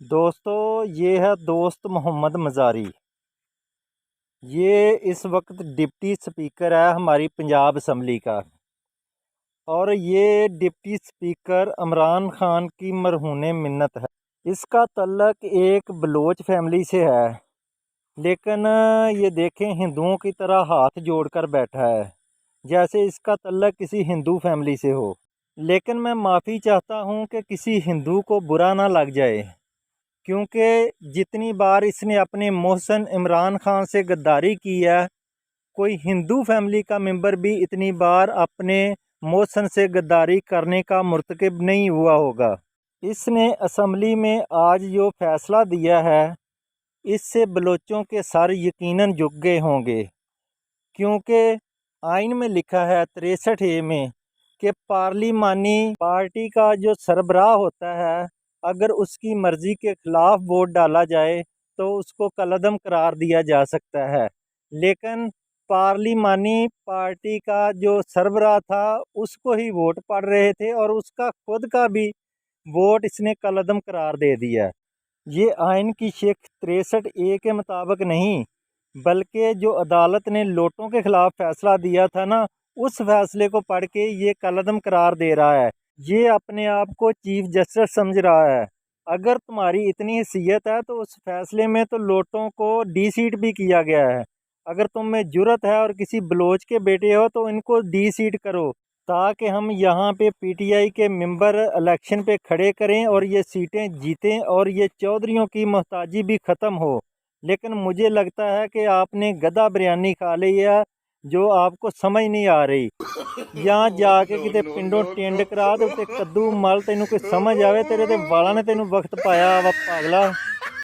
दोस्तों ये है दोस्त मोहम्मद मज़ारी। ये इस वक्त डिप्टी स्पीकर है हमारी पंजाब असम्बली का, और ये डिप्टी स्पीकर इमरान खान की मरहून मिन्नत है। इसका तल्लक एक बलोच फैमिली से है, लेकिन ये देखें हिंदुओं की तरह हाथ जोड़कर बैठा है, जैसे इसका तल्लक किसी हिंदू फैमिली से हो। लेकिन मैं माफ़ी चाहता हूँ कि किसी हिंदू को बुरा ना लग जाए, क्योंकि जितनी बार इसने अपने मोहसिन इमरान खान से गद्दारी की है, कोई हिंदू फैमिली का मेंबर भी इतनी बार अपने मोहसिन से गद्दारी करने का मुर्तकिब नहीं हुआ होगा। इसने असम्बली में आज जो फैसला दिया है, इससे बलोचों के सर यकीनन झुक गए होंगे, क्योंकि आइन में लिखा है 63A में कि पार्लिमानी पार्टी का जो सरबराह होता है, अगर उसकी मर्ज़ी के ख़िलाफ़ वोट डाला जाए तो उसको कलअदम करार दिया जा सकता है। लेकिन पार्लिमानी पार्टी का जो सरबराह था उसको ही वोट पड़ रहे थे, और उसका खुद का भी वोट इसने कलअदम करार दे दिया। ये आइन की शेख 63A के मुताबिक नहीं, बल्कि जो अदालत ने लोटों के ख़िलाफ़ फ़ैसला दिया था ना, उस फैसले को पढ़ के ये कलअदम करार दे रहा है। ये अपने आप को चीफ जस्टिस समझ रहा है। अगर तुम्हारी इतनी हैसियत है तो उस फैसले में तो लोटों को डी सीट भी किया गया है। अगर तुम में जुर्रत है और किसी बलोच के बेटे हो तो इनको डी सीट करो, ताकि हम यहाँ पे पीटीआई के मेंबर इलेक्शन पे खड़े करें और ये सीटें जीतें और ये चौधरियों की मोहताजी भी ख़त्म हो। लेकिन मुझे लगता है कि आपने गधा बिरयानी खा ली है, जो आपको समझ नहीं आ रही। ਜਾਂ ਜਾ ਕੇ ਕਿਤੇ ਪਿੰਡੋਂ ਟਿੰਡ ਕਰਾ ਦੇ ਉੱਤੇ ਕੱਦੂ ਮਲ, ਤੈਨੂੰ ਕੋਈ ਸਮਝ ਆਵੇ। ਤੇਰੇ ਤੇ ਵਾਲਾਂ ਨੇ ਤੈਨੂੰ ਵਕਤ ਪਾਇਆ ਵਾ ਪਾਗਲਾ।